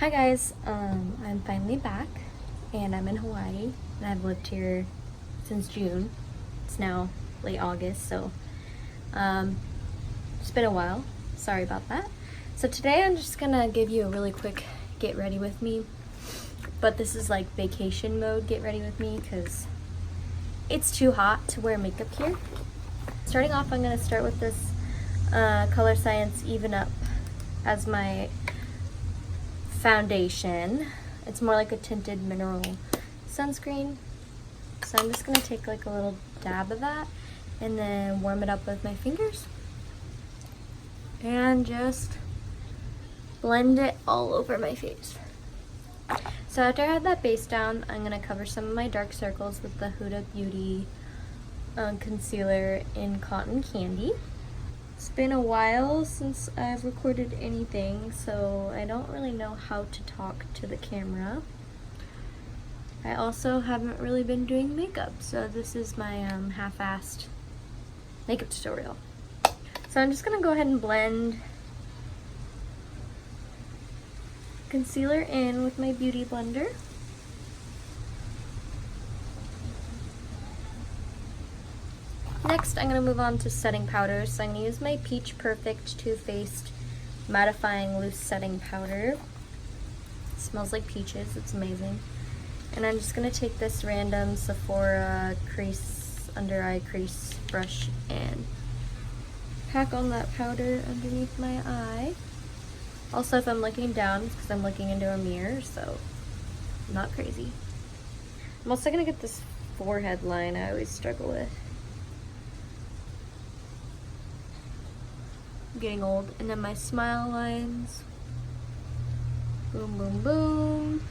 Hi guys, I'm finally back and I'm in Hawaii and I've lived here since June. It's now late August, so it's been a while. Sorry about that. So today I'm just gonna give you a really quick get ready with me, but this is like vacation mode get ready with me because it's too hot to wear makeup here. Starting off, I'm gonna start with this Color Science Even Up as my foundation. It's more like a tinted mineral sunscreen. So I'm just gonna take like a little dab of that and then warm it up with my fingers and just blend it all over my face. So after I have that base down, I'm gonna cover some of my dark circles with the Huda Beauty concealer in Cotton Candy. It's been a while since I've recorded anything, so I don't really know how to talk to the camera. I also haven't really been doing makeup, so this is my half-assed makeup tutorial. So I'm just gonna go ahead and blend concealer in with my Beauty Blender. Next, I'm going to move on to setting powders. So I'm going to use my Peach Perfect Too Faced Mattifying Loose Setting Powder. It smells like peaches. It's amazing. And I'm just going to take this random Sephora crease, under eye crease brush and pack on that powder underneath my eye. Also, if I'm looking down, it's because I'm looking into a mirror, so not crazy. I'm also going to get this forehead line I always struggle with. Getting old. And then my smile lines, boom boom boom,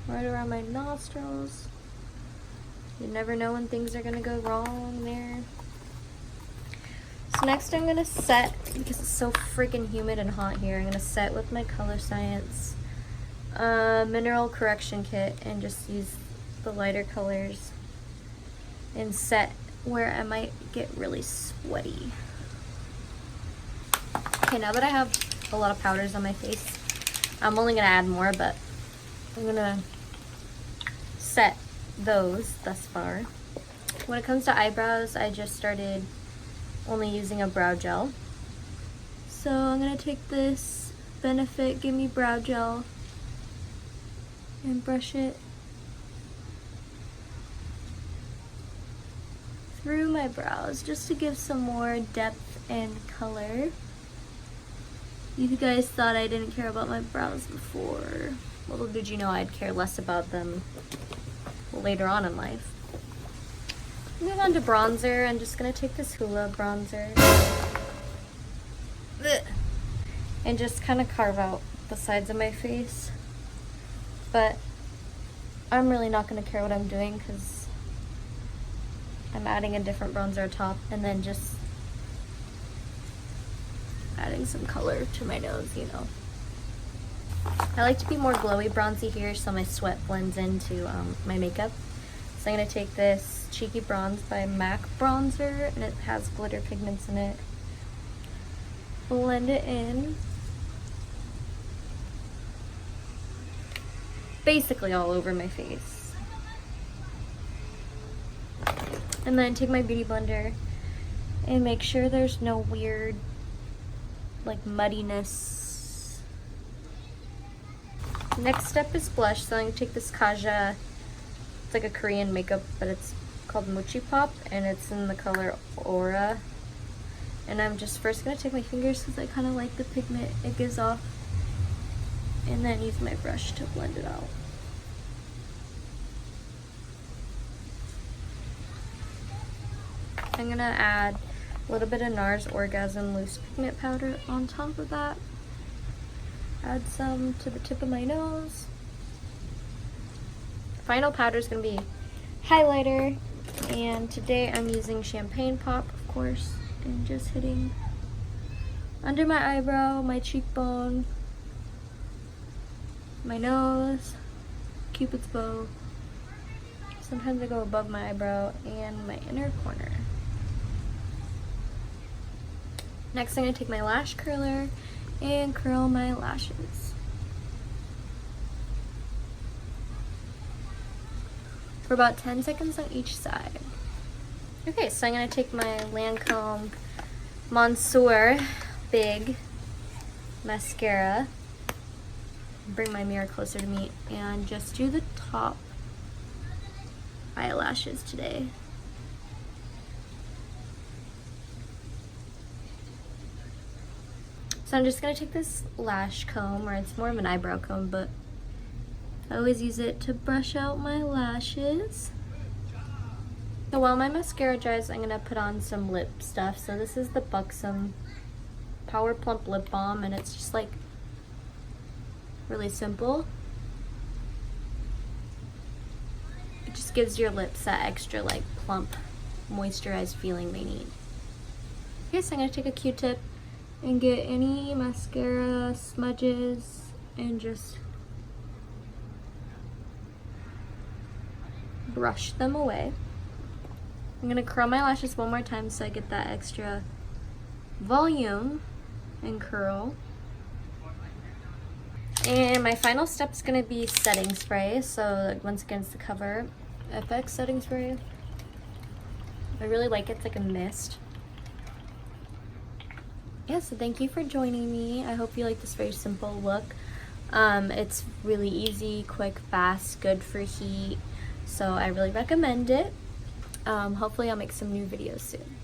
right around my nostrils. You never know when things are gonna go wrong there. So next I'm gonna set, because it's so freaking humid and hot here, I'm gonna set with my Color Science mineral correction kit and just use the lighter colors and set where I might get really sweaty. Okay, now that I have a lot of powders on my face, I'm only going to add more, but I'm going to set those thus far. When it comes to eyebrows, I just started only using a brow gel. So I'm going to take this Benefit Gimme Brow Gel and brush it through my brows just to give some more depth and color. You guys thought I didn't care about my brows before. Little did you know I'd care less about them later on in life. Move on to bronzer. I'm just gonna take this Hoola bronzer and just kind of carve out the sides of my face. But I'm really not gonna care what I'm doing because I'm adding a different bronzer top and then just adding some color to my nose, you know. I like to be more glowy bronzy here so my sweat blends into my makeup. So I'm going to take this Cheeky Bronze by MAC bronzer, and it has glitter pigments in it. Blend it in. Basically all over my face. And then take my Beauty Blender and make sure there's no weird like muddiness. Next step is blush, so I'm going to take this Kaja, it's like a Korean makeup, but it's called Mochi Pop, and it's in the color Aura. And I'm just first going to take my fingers because I kind of like the pigment it gives off, and then use my brush to blend it out. I'm going to add a little bit of NARS Orgasm Loose Pigment Powder on top of that. Add some to the tip of my nose. Final powder is going to be highlighter, and today I'm using Champagne Pop, of course, and just hitting under my eyebrow, my cheekbone, my nose, Cupid's bow. Sometimes I go above my eyebrow and my inner corner. Next, I'm going to take my lash curler and curl my lashes. for about 10 seconds on each side. Okay, so I'm gonna take my Lancome Monsieur Big mascara, bring my mirror closer to me, and just do the top eyelashes today. So I'm just gonna take this lash comb, or it's more of an eyebrow comb, but I always use it to brush out my lashes. So while my mascara dries, I'm gonna put on some lip stuff. So this is the Buxom Power Plump Lip Balm, and it's just like really simple. It just gives your lips that extra like plump, moisturized feeling they need. Okay, so I'm gonna take a Q-tip and get any mascara smudges and just brush them away. I'm gonna curl my lashes one more time so I get that extra volume and curl. And my final step is gonna be setting spray. So once again, it's the Cover FX setting spray. I really like it. It's like a mist. Yeah, so thank you for joining me. I hope you like this very simple look. It's really easy, quick, fast, good for heat. So I really recommend it. Hopefully I'll make some new videos soon.